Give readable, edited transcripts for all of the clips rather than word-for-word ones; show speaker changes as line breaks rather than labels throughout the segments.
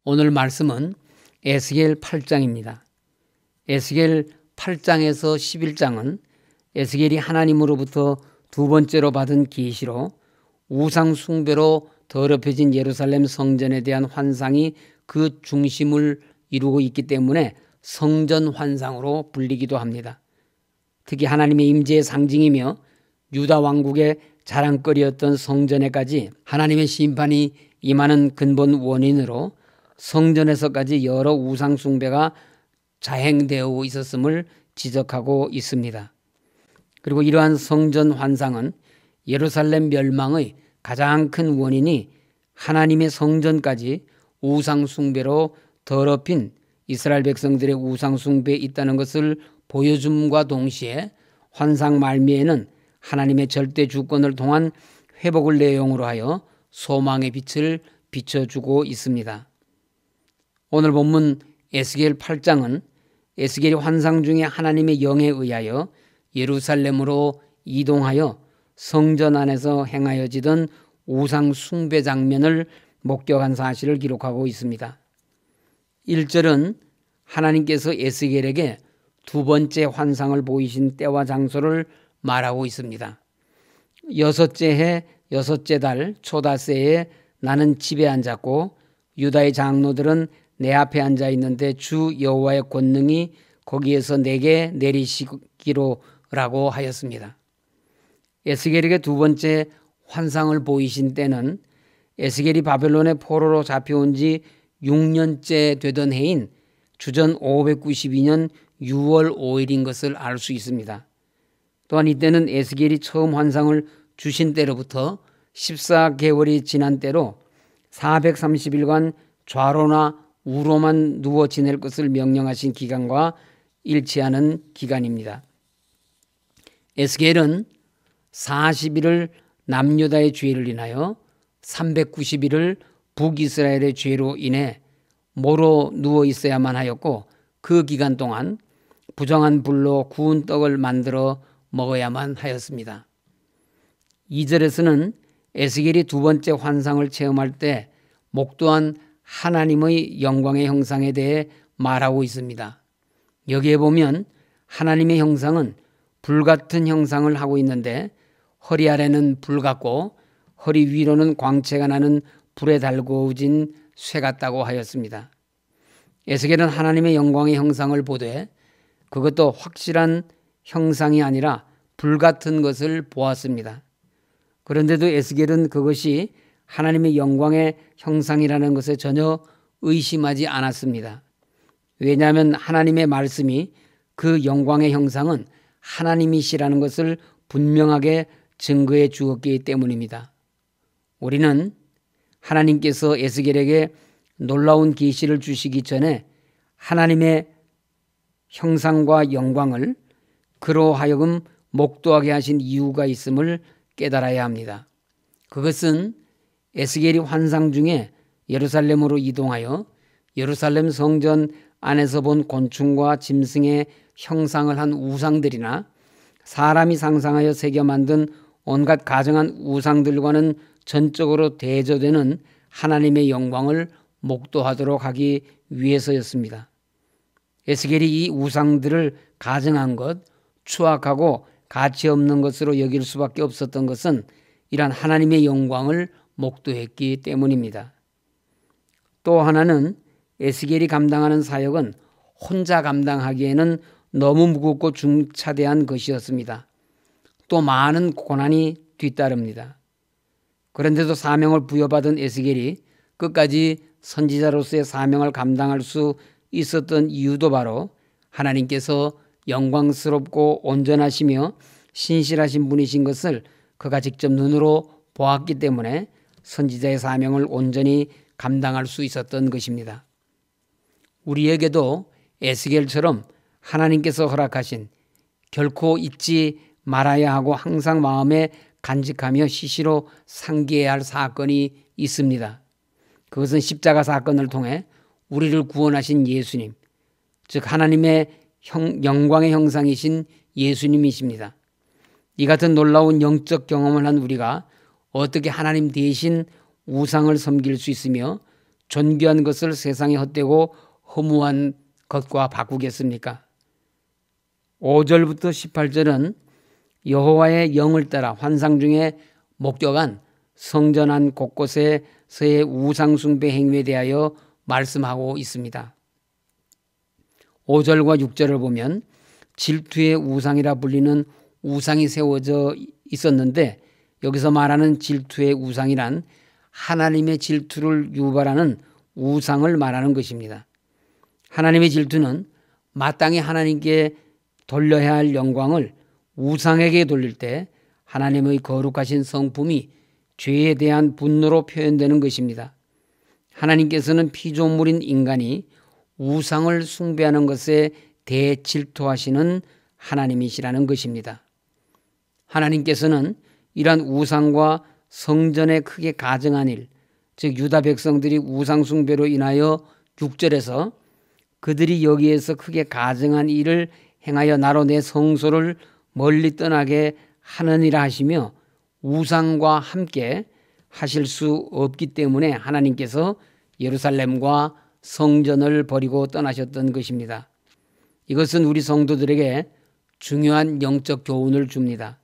오늘 말씀은 에스겔 8장입니다. 에스겔 8장에서 11장은 에스겔이 하나님으로부터 두 번째로 받은 계시로 우상 숭배로 더럽혀진 예루살렘 성전에 대한 환상이 그 중심을 이루고 있기 때문에 성전 환상으로 불리기도 합니다. 특히 하나님의 임재의 상징이며 유다 왕국의 자랑거리였던 성전에까지 하나님의 심판이 임하는 근본 원인으로 성전에서까지 여러 우상 숭배가 자행되어 있었음을 지적하고 있습니다. 그리고 이러한 성전 환상은 예루살렘 멸망의 가장 큰 원인이 하나님의 성전까지 우상 숭배로 더럽힌 이스라엘 백성들의 우상 숭배에 있다는 것을 보여줌과 동시에 환상 말미에는 하나님의 절대 주권을 통한 회복을 내용으로 하여 소망의 빛을 비춰주고 있습니다. 오늘 본문 에스겔 8장은 에스겔이 환상 중에 하나님의 영에 의하여 예루살렘으로 이동하여 성전 안에서 행하여지던 우상 숭배 장면을 목격한 사실을 기록하고 있습니다. 1절은 하나님께서 에스겔에게 두 번째 환상을 보이신 때와 장소를 말하고 있습니다. 6째 해 6째 달 초다새에 나는 집에 앉았고 유다의 장로들은 내 앞에 앉아 있는데 주 여호와의 권능이 거기에서 내게 내리시기로라고 하였습니다. 에스겔에게 두 번째 환상을 보이신 때는 에스겔이 바벨론의 포로로 잡혀온 지 6년째 되던 해인 주전 592년 6월 5일인 것을 알 수 있습니다. 또한 이때는 에스겔이 처음 환상을 주신 때로부터 14개월이 지난 때로 430일간 좌로나 우로만 누워 지낼 것을 명령하신 기간과 일치하는 기간입니다. 에스겔은 40일을 남유다의 죄를 인하여 390일을 북이스라엘의 죄로 인해 모로 누워 있어야만 하였고 그 기간 동안 부정한 불로 구운 떡을 만들어 먹어야만 하였습니다. 2절에서는 에스겔이 두 번째 환상을 체험할 때 목도한 하나님의 영광의 형상에 대해 말하고 있습니다. 여기에 보면 하나님의 형상은 불같은 형상을 하고 있는데 허리 아래는 불 같고 허리 위로는 광채가 나는 불에 달구어진 쇠 같다고 하였습니다. 에스겔은 하나님의 영광의 형상을 보되 그것도 확실한 형상이 아니라 불 같은 것을 보았습니다. 그런데도 에스겔은 그것이 하나님의 영광의 형상이라는 것에 전혀 의심하지 않았습니다. 왜냐하면 하나님의 말씀이 그 영광의 형상은 하나님이시라는 것을 분명하게 증거해 주었기 때문입니다. 우리는 하나님께서 에스겔에게 놀라운 계시를 주시기 전에 하나님의 형상과 영광을 그로 하여금 목도하게 하신 이유가 있음을 깨달아야 합니다. 그것은 에스겔이 환상 중에 예루살렘으로 이동하여 예루살렘 성전 안에서 본 곤충과 짐승의 형상을 한 우상들이나 사람이 상상하여 새겨 만든 온갖 가정한 우상들과는 전적으로 대조되는 하나님의 영광을 목도하도록 하기 위해서였습니다. 에스겔이 이 우상들을 가정한 것, 추악하고 가치 없는 것으로 여길 수밖에 없었던 것은 이러한 하나님의 영광을 목도했기 때문입니다. 또 하나는 에스겔이 감당하는 사역은 혼자 감당하기에는 너무 무겁고 중차대한 것이었습니다. 또 많은 고난이 뒤따릅니다. 그런데도 사명을 부여받은 에스겔이 끝까지 선지자로서의 사명을 감당할 수 있었던 이유도 바로 하나님께서 영광스럽고 온전하시며 신실하신 분이신 것을 그가 직접 눈으로 보았기 때문에 선지자의 사명을 온전히 감당할 수 있었던 것입니다. 우리에게도 에스겔처럼 하나님께서 허락하신 결코 잊지 말아야 하고 항상 마음에 간직하며 시시로 상기해야 할 사건이 있습니다. 그것은 십자가 사건을 통해 우리를 구원하신 예수님, 즉 하나님의 영광의 형상이신 예수님이십니다. 이 같은 놀라운 영적 경험을 한 우리가 어떻게 하나님 대신 우상을 섬길 수 있으며 존귀한 것을 세상에 헛되고 허무한 것과 바꾸겠습니까? 5절부터 18절은 여호와의 영을 따라 환상 중에 목격한 성전 안 곳곳에서의 우상 숭배 행위에 대하여 말씀하고 있습니다. 5절과 6절을 보면 질투의 우상이라 불리는 우상이 세워져 있었는데, 여기서 말하는 질투의 우상이란 하나님의 질투를 유발하는 우상을 말하는 것입니다. 하나님의 질투는 마땅히 하나님께 돌려야 할 영광을 우상에게 돌릴 때 하나님의 거룩하신 성품이 죄에 대한 분노로 표현되는 것입니다. 하나님께서는 피조물인 인간이 우상을 숭배하는 것에 대해 질투하시는 하나님이시라는 것입니다. 하나님께서는 이러한 우상과 성전에 크게 가증한 일, 즉 유다 백성들이 우상 숭배로 인하여 6절에서 그들이 여기에서 크게 가증한 일을 행하여 나로 내 성소를 멀리 떠나게 하느니라 하시며, 우상과 함께 하실 수 없기 때문에 하나님께서 예루살렘과 성전을 버리고 떠나셨던 것입니다. 이것은 우리 성도들에게 중요한 영적 교훈을 줍니다.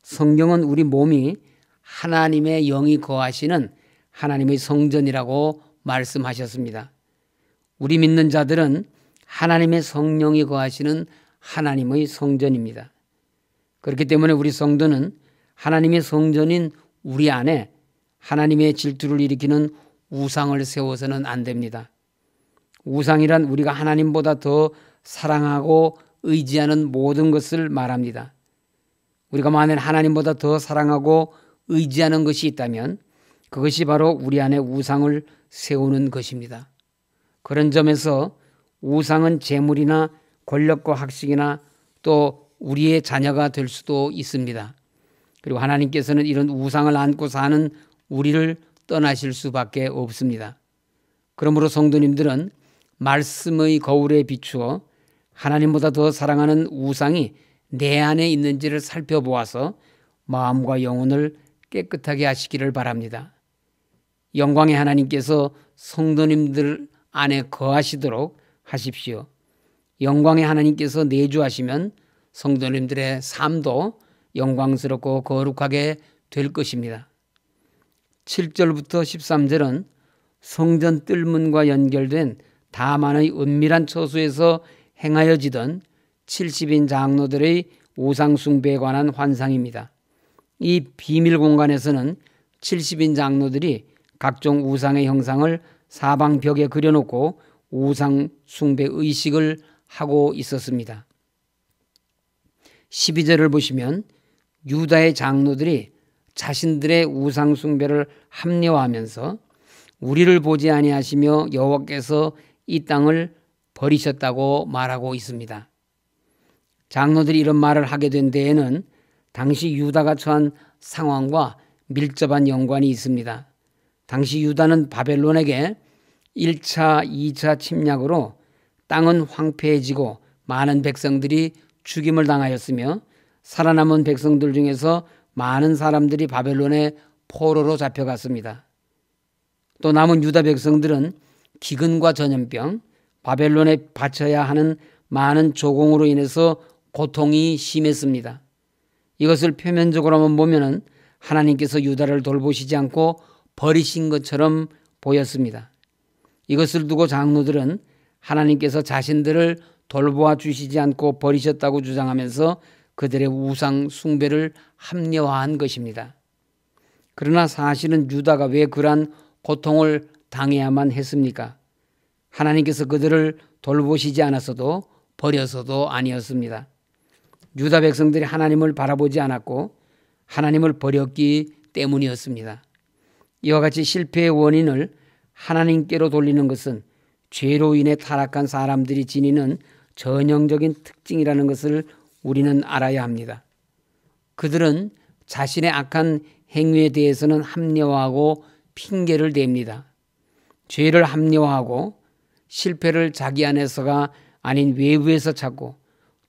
성경은 우리 몸이 하나님의 영이 거하시는 하나님의 성전이라고 말씀하셨습니다. 우리 믿는 자들은 하나님의 성령이 거하시는 하나님의 성전입니다. 그렇기 때문에 우리 성도는 하나님의 성전인 우리 안에 하나님의 질투를 일으키는 우상을 세워서는 안 됩니다. 우상이란 우리가 하나님보다 더 사랑하고 의지하는 모든 것을 말합니다. 우리가 만일 하나님보다 더 사랑하고 의지하는 것이 있다면 그것이 바로 우리 안에 우상을 세우는 것입니다. 그런 점에서 우상은 재물이나 권력과 학식이나 또 우리의 자녀가 될 수도 있습니다. 그리고 하나님께서는 이런 우상을 안고 사는 우리를 떠나실 수밖에 없습니다. 그러므로 성도님들은 말씀의 거울에 비추어 하나님보다 더 사랑하는 우상이 내 안에 있는지를 살펴보아서 마음과 영혼을 깨끗하게 하시기를 바랍니다. 영광의 하나님께서 성도님들 안에 거하시도록 하십시오. 영광의 하나님께서 내주하시면 성도님들의 삶도 영광스럽고 거룩하게 될 것입니다. 7절부터 13절은 성전 뜰문과 연결된 다만의 은밀한 처소에서 행하여지던 70인 장로들의 우상 숭배에 관한 환상입니다. 이 비밀 공간에서는 70인 장로들이 각종 우상의 형상을 사방 벽에 그려놓고 우상 숭배 의식을 하고 있었습니다. 12절을 보시면 유다의 장로들이 자신들의 우상 숭배를 합리화하면서 우리를 보지 아니하시며 여호와께서 이 땅을 버리셨다고 말하고 있습니다. 장로들이 이런 말을 하게 된 데에는 당시 유다가 처한 상황과 밀접한 연관이 있습니다. 당시 유다는 바벨론에게 1차, 2차 침략으로 땅은 황폐해지고 많은 백성들이 죽임을 당하였으며 살아남은 백성들 중에서 많은 사람들이 바벨론의 포로로 잡혀갔습니다. 또 남은 유다 백성들은 기근과 전염병, 바벨론에 바쳐야 하는 많은 조공으로 인해서 고통이 심했습니다. 이것을 표면적으로만 보면 하나님께서 유다를 돌보시지 않고 버리신 것처럼 보였습니다. 이것을 두고 장로들은 하나님께서 자신들을 돌보아 주시지 않고 버리셨다고 주장하면서 그들의 우상 숭배를 합리화한 것입니다. 그러나 사실은 유다가 왜 그러한 고통을 당해야만 했습니까? 하나님께서 그들을 돌보시지 않았어도 버려서도 아니었습니다. 유다 백성들이 하나님을 바라보지 않았고 하나님을 버렸기 때문이었습니다. 이와 같이 실패의 원인을 하나님께로 돌리는 것은 죄로 인해 타락한 사람들이 지니는 전형적인 특징이라는 것을 우리는 알아야 합니다. 그들은 자신의 악한 행위에 대해서는 합리화하고 핑계를 댑니다. 죄를 합리화하고 실패를 자기 안에서가 아닌 외부에서 찾고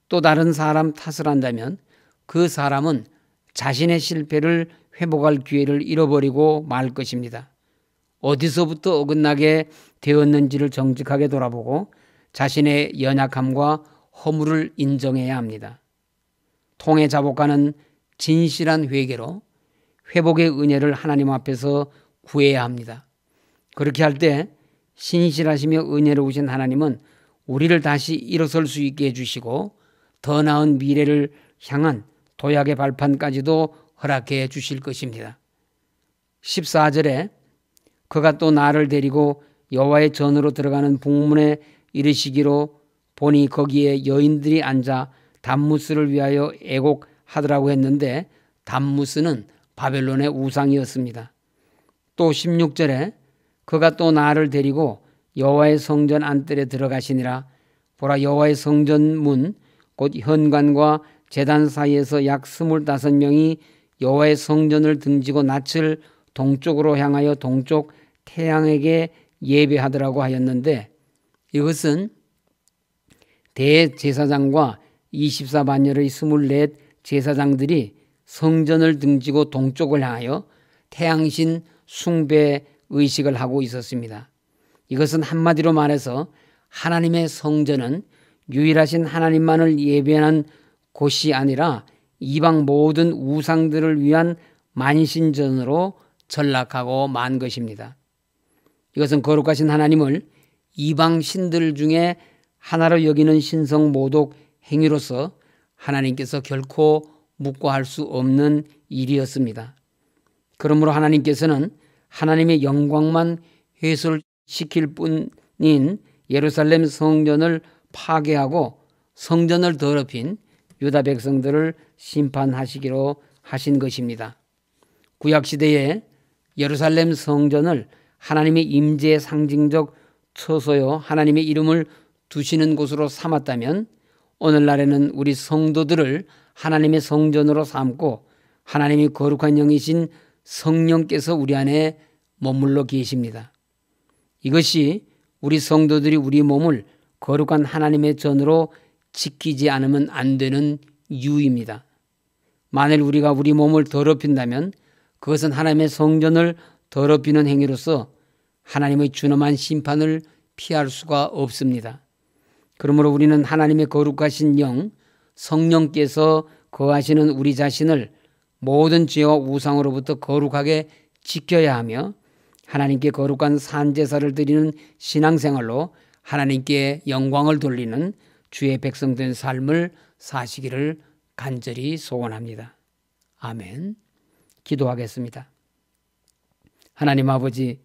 또 다른 사람 탓을 한다면 그 사람은 자신의 실패를 회복할 기회를 잃어버리고 말 것입니다. 어디서부터 어긋나게 되었는지를 정직하게 돌아보고 자신의 연약함과 허물을 인정해야 합니다. 통해 자복하는 진실한 회개로 회복의 은혜를 하나님 앞에서 구해야 합니다. 그렇게 할 때 신실하시며 은혜로우신 하나님은 우리를 다시 일어설 수 있게 해주시고 더 나은 미래를 향한 도약의 발판까지도 허락해 주실 것입니다. 14절에 그가 또 나를 데리고 여호와의 전으로 들어가는 북문에 이르시기로 보니 거기에 여인들이 앉아 담무스를 위하여 애곡하더라고 했는데 담무스는 바벨론의 우상이었습니다. 또 16절에 그가 또 나를 데리고 여호와의 성전 안뜰에 들어가시니라. 보라, 여호와의 성전 문 곧 현관과 제단 사이에서 약 25명이 여호와의 성전을 등지고 낯을 동쪽으로 향하여 동쪽 태양에게 예배하더라고 하였는데, 이것은 대제사장과 24반열의 24 제사장들이 성전을 등지고 동쪽을 향하여 태양신 숭배 의식을 하고 있었습니다. 이것은 한마디로 말해서 하나님의 성전은 유일하신 하나님만을 예배하는 곳이 아니라 이방 모든 우상들을 위한 만신전으로 전락하고 만 것입니다. 이것은 거룩하신 하나님을 이방 신들 중에 하나로 여기는 신성 모독 행위로서 하나님께서 결코 묵과할 수 없는 일이었습니다. 그러므로 하나님께서는 하나님의 영광만 훼손시킬 뿐인 예루살렘 성전을 파괴하고 성전을 더럽힌 유다 백성들을 심판하시기로 하신 것입니다. 구약시대에 예루살렘 성전을 하나님의 임재의 상징적 처소요 하나님의 이름을 두시는 곳으로 삼았다면 오늘날에는 우리 성도들을 하나님의 성전으로 삼고 하나님이 거룩한 영이신 성령께서 우리 안에 머물러 계십니다. 이것이 우리 성도들이 우리 몸을 거룩한 하나님의 전으로 지키지 않으면 안 되는 이유입니다. 만일 우리가 우리 몸을 더럽힌다면 그것은 하나님의 성전을 더럽히는 행위로서 하나님의 준엄한 심판을 피할 수가 없습니다. 그러므로 우리는 하나님의 거룩하신 영, 성령께서 거하시는 우리 자신을 모든 죄와 우상으로부터 거룩하게 지켜야 하며 하나님께 거룩한 산제사를 드리는 신앙생활로 하나님께 영광을 돌리는 주의 백성된 삶을 사시기를 간절히 소원합니다. 아멘. 기도하겠습니다. 하나님 아버지,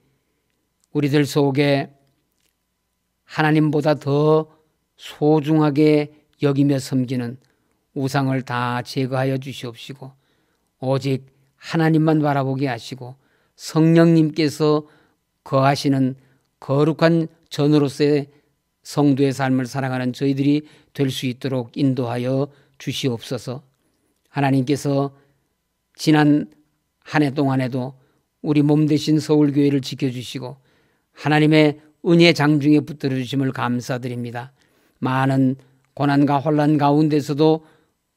우리들 속에 하나님보다 더 소중하게 여기며 섬기는 우상을 다 제거하여 주시옵시고 오직 하나님만 바라보게 하시고 성령님께서 거하시는 거룩한 전으로서의 성도의 삶을 살아가는 저희들이 될 수 있도록 인도하여 주시옵소서. 하나님께서 지난 한 해 동안에도 우리 몸 대신 서울교회를 지켜주시고 하나님의 은혜 장중에 붙들어 주심을 감사드립니다. 많은 고난과 혼란 가운데서도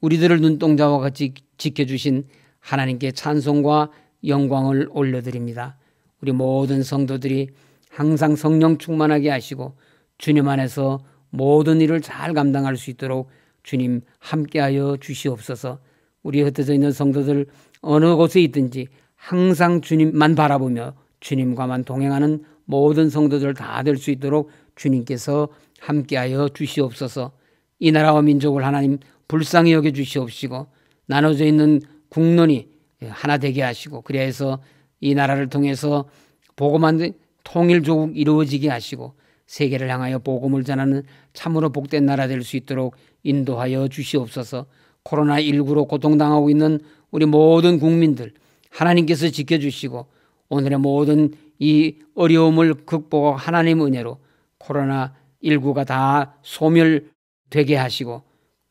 우리들을 눈동자와 같이 지켜주신 하나님께 찬송과 영광을 올려드립니다. 우리 모든 성도들이 항상 성령 충만하게 하시고 주님 안에서 모든 일을 잘 감당할 수 있도록 주님 함께하여 주시옵소서. 우리 흩어져 있는 성도들 어느 곳에 있든지 항상 주님만 바라보며 주님과만 동행하는 모든 성도들 다 될 수 있도록 주님께서 함께하여 주시옵소서. 이 나라와 민족을 하나님 불쌍히 여겨 주시옵시고 나눠져 있는 국론이 하나 되게 하시고 그래서 이 나라를 통해서 복음한 통일조국 이루어지게 하시고 세계를 향하여 복음을 전하는 참으로 복된 나라 될 수 있도록 인도하여 주시옵소서. 코로나19로 고통당하고 있는 우리 모든 국민들 하나님께서 지켜주시고 오늘의 모든 이 어려움을 극복하고 하나님 은혜로 코로나19가 다 소멸되게 하시고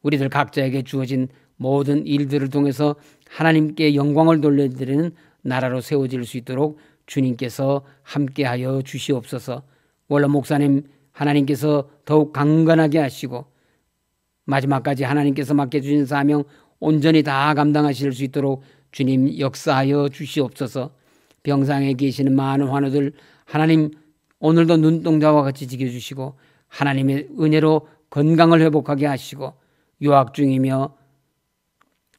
우리들 각자에게 주어진 모든 일들을 통해서 하나님께 영광을 돌려드리는 나라로 세워질 수 있도록 주님께서 함께하여 주시옵소서. 원로 목사님 하나님께서 더욱 강건하게 하시고 마지막까지 하나님께서 맡겨주신 사명 온전히 다 감당하실 수 있도록 주님 역사하여 주시옵소서. 병상에 계시는 많은 환우들 하나님 오늘도 눈동자와 같이 지켜주시고 하나님의 은혜로 건강을 회복하게 하시고 유학 중이며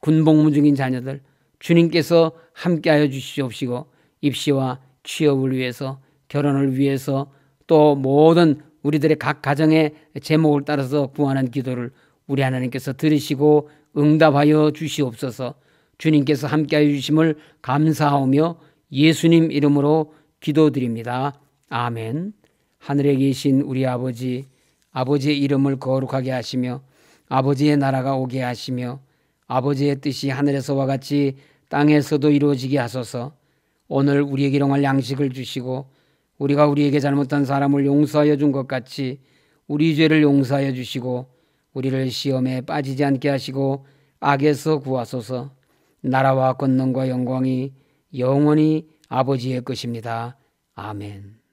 군복무 중인 자녀들 주님께서 함께하여 주시옵시고 입시와 취업을 위해서 결혼을 위해서 또 모든 우리들의 각 가정의 제목을 따라서 구하는 기도를 우리 하나님께서 들으시고 응답하여 주시옵소서. 주님께서 함께하여 주심을 감사하며 예수님 이름으로 기도드립니다. 아멘. 하늘에 계신 우리 아버지, 아버지의 이름을 거룩하게 하시며 아버지의 나라가 오게 하시며 아버지의 뜻이 하늘에서와 같이 땅에서도 이루어지게 하소서. 오늘 우리에게 일용할 양식을 주시고 우리가 우리에게 잘못한 사람을 용서하여 준 것 같이 우리 죄를 용서하여 주시고 우리를 시험에 빠지지 않게 하시고 악에서 구하소서. 나라와 권능과 영광이 영원히 아버지의 것입니다. 아멘.